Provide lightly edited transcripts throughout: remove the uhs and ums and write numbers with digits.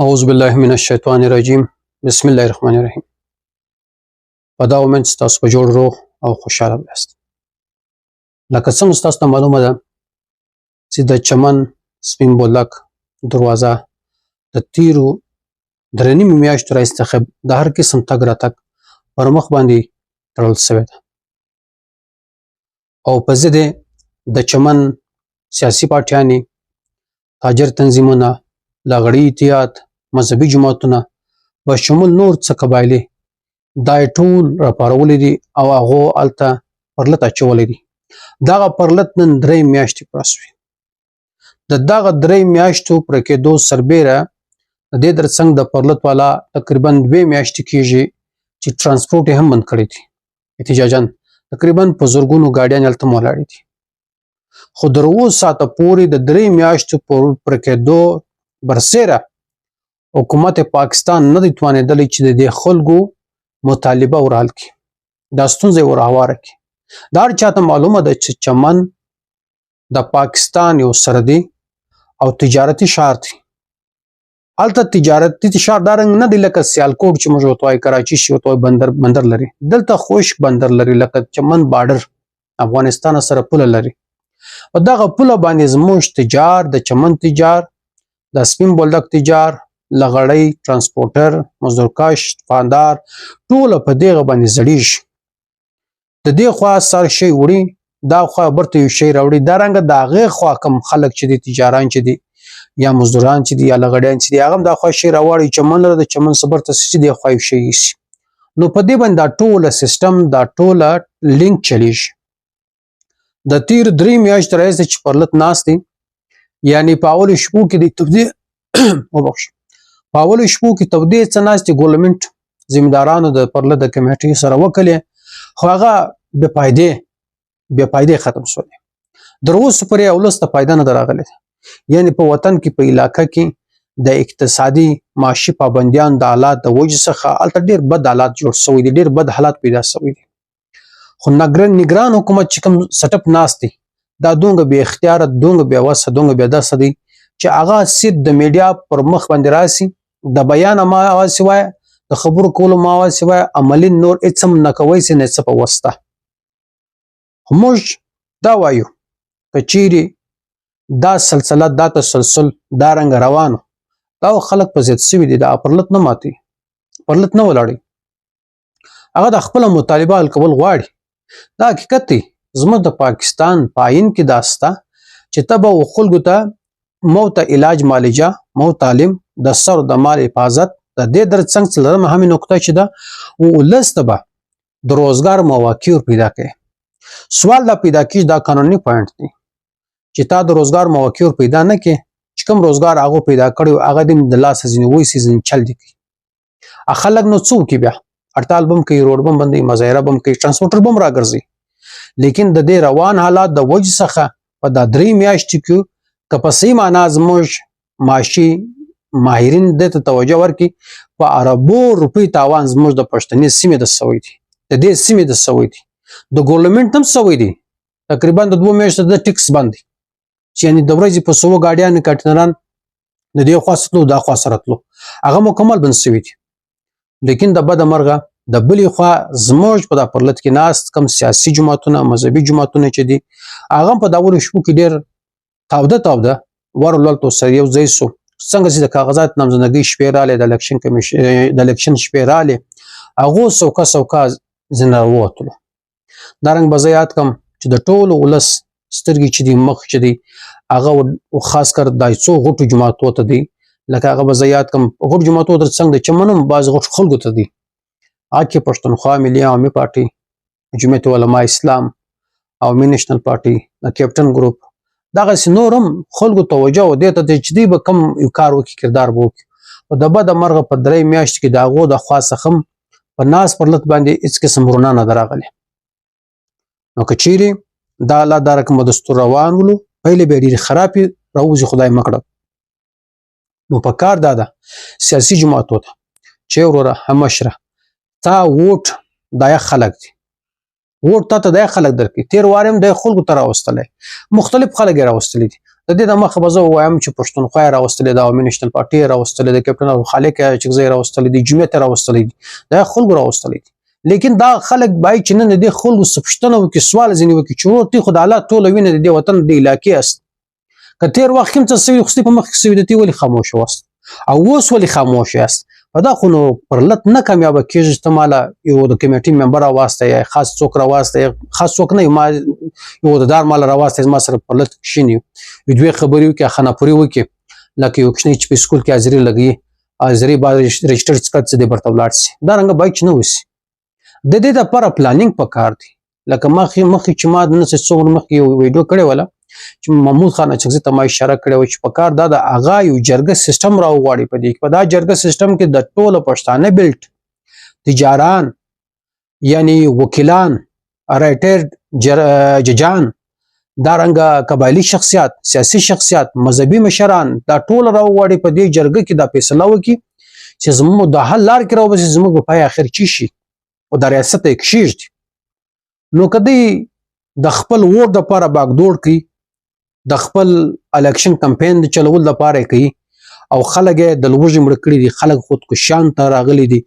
اعوذ بالله من الشیطان الرجیم بسم الله الرحمن الرحیم. په دا امید چې تاسو په جوړ روغ او خوشحاله یاست. لکه څنګه چې تاسو ته معلومه ده چې د چمن سپین بولدک دروازه د تیرو درې نیمې میاشتو راهیسې څخه د هر قسم تګ راتګ پر مخ باندې تړل شوې ده او په ضد د چمن سیاسي پارټیانې، تاجر تنظیمونه، لغړی اتحاد، مذهبي جماعتونه بشمول نور څه قبایلې دا یې ټول راپارولي دي او هغو هلته پرلت اچولی دي. دغه پرلت نن 3 میاشتې پوره شوې. د دغه 3 میاشتو پوره کېدو سربیره د دې ترڅنګ د پرلت والا تقریبا 2 میاشتې کېږي چې ترانسپورټ یې هم بند کړی دی احتجاجاً. تقریبا په زرګونو ګاډیانې هلته ولاړې دي، خو تر اوسه ساعته پورې د 3 میاشتو پوره کېدو برسیره حکومت پاکستان نه دی توانېدلی چې د دې خلکو مطالبه ورحل کړي، دا ستونزه یې ورهواره کړي. دا هر چاته معلومه ده چې چمن د پاکستان یو سرحدي او تجارتي ښار دی. هلته تجارتي ښار دا رنګ نه دی لکه سیالکوټ چې موږ ورته وایو، کراچي چې ورته وایو بندر لري. دلته خشک بندر لري، لکه چمن بارډر افغانستان سره پوله لري. په دغه پوله باندې زموږ تجار، د چمن تجار، د سپین بولدک تجار، لغړی، ترانسپورټر، مزدورکش، فاندار ټوله په دغه باندې زړیږي. د دې خوا سر شی وړي، دا خوا برته یو شی راوړي. دا رنګه د هغې خوا کم خلک چې دي، تجاران چې دي یا مزدوران چې دي یا لغړیان چې دي، هغه هم دا خوا شی راواړي چمن لره، د چمن څخه برته چې دې خوا یو شی یوسي. نو په دې باندې دا ټوله سیسټم، دا ټوله لینک چلیږي. د تیر 3 میاشتې راهیسې چې پرلت ناست دی، یعنی په اولو شپو کې د تبدیل په اولو شپو کې تودې څه ناستې ګورنمنټ ذمهدارانو د پرلت د کمیټې سره وکړې، خو هغه بې فایدې ختم شولې. تر اوسه پورې ولس ته فایده نه ده راغلې. یعنی په وطن کې، په علاقه کې د اقتصادي معاشي پابندیانو د حالات د وجې څخه هلته ډېر بد حالات جوړ شوي دي، ډېر بد حالات پیدا شوي دي. خو نگران حکومت چې کوم سټ اپ ناست دی، دا دومره بې اختیاره، دومره بې وسه، دومره بې دسه دی چې هغه صرف د میډیا پر مخ باندې راسي، د بیان ما اواسې وایه، د خبرو کولو ما اواسې وایه، عملي نور هېڅ هم نه کوی سي، نه څه په وس ته. خو موږ دا وایو که چیرې دا سلسله، دا تسلسل دا رنګه روانو، دا خلک په ضد سوي دي، دا پرلت نه ماتوي، پرلت نه ولاړوي، هغه د خپله مطالبه حل کول غواړي. دا حقیقت دی. زموږ د پاکستان په آیین کې دا شته چې ته به خلکو ته مو ته علاج معالجه، مو تعلیم، د سر د مال حفاظت، د دې ترڅنګ څلورمه همې نقطه چې ده ولس ته به د روزګار مواقع ور پیدا کوي. سوال دا پیدا کېږي، دا قانوني پوینټ دی چې تا د روزګار مواقع ور پیدا نه کړې، چې کوم روزګار هغو پیدا کړی هغه دې د لاسه ځینې وایسي، ځینې چل دې کوي. خلک نو څه وکړي بیا؟ هړتال به هم کوي، روډ به هم بندوي، مظاهره به هم کوي، ټرانسپورټر به هم راګرځي. لیکن د دې روان حالات د وجې څخه په دا 3 میاشتې کې که په صحیح معنا زموږ معاشي ماهرین دې ته توجه ورکړي، په اربو روپۍ تاوان زموږ د پښتنې سیمې د سوی دی، د دې سیمې د سوی دی، د ګورنمنټ هم سوی دی. تقریبا د 2 میاشتو د ټیکس بند دی، چې یعنې د ورځې په 100 ګاډیانې کانټینران د دې خوا تلو، دا خوا سره تلو، هغه مکمل بند سوي دي. لیکن د بده مرغه د بلې خوا زموږ په دا پرلت کې ناست کم سیاسي جماعتونه، مذهبي جماعتونه چې دي، هغه هم په دا اولو شپو کې ډېر تاوده ورولت سره یو ځای سو. څنګه چې د کاغذات نامزدګۍ شپې راغلې، د الیکشن شپې راغلې، هغو سوکه ځینې راووتلو. دارنګ به زه یاد کړم چې د ټولو ولس سترګې چې دي، مخ چې دی، هغه خاص کر دا څو غټو جماعتو ته دی. لکه هغه به زه یاد کړم غټو جماعتو تر څنګ د چمن هم بعض غټو خلکو ته دي، هغه کې پښتونخوا ملي عوامي پارټي، جمعیت علماء اسلام، عوامي نیشنل پارټي، د کیپټن ګروپ، دغسې نور هم خلکو توجه و دې ته دی چې دوی به کوم یو کار وکړي، کردار به وکړي. خو د بده مرغه په 3 میاشتو کې د هغو د خوا څخه هم په ناست پرلت باندې هېڅ قسم رڼا نه ده راغلې. نو که چیرې دا حالات دا رقمه دستور روان ولو، پهلې به یې ډېرې خرابې راوځي، خدای مه کړه. نو په کار دا ده سیاسي جماعتو ته چې وروره همشره تا ووټ دا یې خلک دي، ووټ تا ته دا یې خلک درکوي. تېر وار هم دا یې خلکو ته راوستلی، مختلف خلک یې راوستلی دي. د دې د مخه به زه ووایم چې پښتونخوا یې راوستلې ده، عوامي نیشنل پارټي یې راوستلې ده، کیپټن ابوخالق اچکزی یې راوستلې دي، جمعیت یې راوستلې دي، دا خلکو راوستلې دي. لیکن دا خلک باید چې نن د دې خلکو څه پوښتنه وکړي، سوال ځینې وکړي چې ورور تی خو د الله ټوله وینه د دې وطن د علاقې است، که تېر وخت کې هم څه سوي خو په مخکې سوي دي، تی ولې خاموشه واست او اوس ولې خاموشه یاست؟ په دا خو نو پر لت نه کامیابه کېږي چې ته ماله یو د کمیټې ممبر راواستئ، خاص څوک راواستئ، خاص څوک نه ما یو عهدهدار ماله راواستئ، زما سره پر لت کښېني یو دوې خبرې وکړي، خانهپورې وکړي، لکه یو کوچنی چې په سکول کې حاضري لګوي، حاضري باید رجسټر کړ چې دې برته ولاړ شي. دا رنګه باید چې نه وشي. د دې دپاره پلانینګ پکار دی. لکه مخکې چې ما نن څه څو ورځې مخکې یو ویډیو کړې وله چې محمود خان اچکزي ته ما اشاره کړې وه چې پکار دا د هغه یو جرګه سیسټم راوغواړي په دې کې. په دا جرګه سیسټم کې د ټولو پښتانه بیلټ تجاران یعنی وکیلان، رایټر ججان، دارنګه قبایلي شخصیات، سیاسي شخصیات، مذهبي مشران، دا ټول راوغواړي په دې جرګه کې دا فیصله وکړي چې زموږ د حل لار کې راوباسي، زموږ په پای اخر چی شي او د ریاست یې کښېږدي. نو که دوی د خپل ووټ دپاره باګدوړ کوي، د خپل الیکشن کمپین د چلولو دپاره یې کوي او خلک یې د لوږې مړه کړي دي، خلک خودکشیان ته راغلي دي،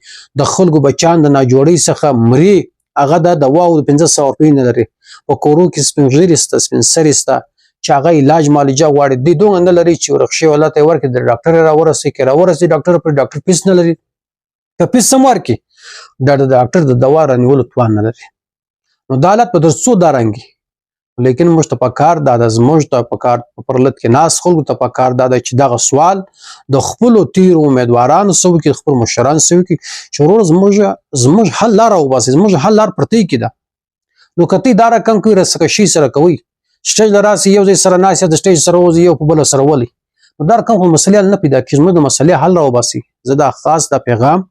د خلکو بچیان د ناجوړۍ څخه مري، هغه د دواو د 500 روپۍ نه لري، په کورو کې سپین ږیري شته، سپین سرې شته چې هغه علاج معالجه غواړي، دوی دومره نه لري چې ورخشي ولا ته یې ورکړي، د ډاکټر یې راورسوي، که راورسوي ډاکټر پرې ډاکټر فیس نه لري، که فیس هم ورکړي دا د ډاکټر د دوا رانیولو توان نه لري. نو دا حالت به تر څو دا رنګي. لیکن موږ ته پکار دا ده، زموږ ته پکار په پرلت کې ناست خلکو ته پکار دا ده چې دغه سوال د خپلو تیرو امیدوارانو څه وکړي، خپل مشرانو څه وکړي چې ورور زموږ حل لاره وباسي، زموږ حل لار پرتې کې ده. نو که تی دا رقم کوي رسکشي سره کوي، سټیج له راسي یو ځای سره ناست د سټیج سره وځي یو په بله سره ولي، نو دا رقم خو مسلې حل نه پیدا کېږي. زموږ د مسلې حل راوباسي. زه دا خاص دا پیغام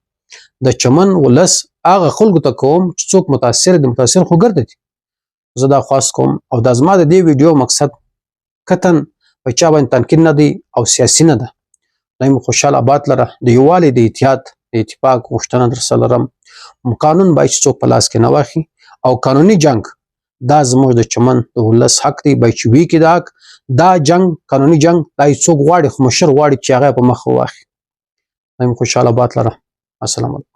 د چمن ولس هغه خلکو ته کوم چې څوک متاثر دي، متاثر خو ګرده دي. زه دا خواست کوم او دا زما د دې ویډیو مقصد قطعا په چا باندې تنقید نه دی او سیاسي نه ده. دا خوشحال آباد لره د یووالي، د اتحاد، د اتفاق غوښتنه درسره لرم. قانون باید چې څوک په لاس کې نه واخلي او قانوني جنگ دا زموږ د چمن د ولس حق دی، باید چې وي کې دا حق، دا جنگ قانوني جنگ دا څوک غواړي، خو مشر غواړي چې هغه په مخ واخلي. دا خوشحال آباد لره. السلام علیکم.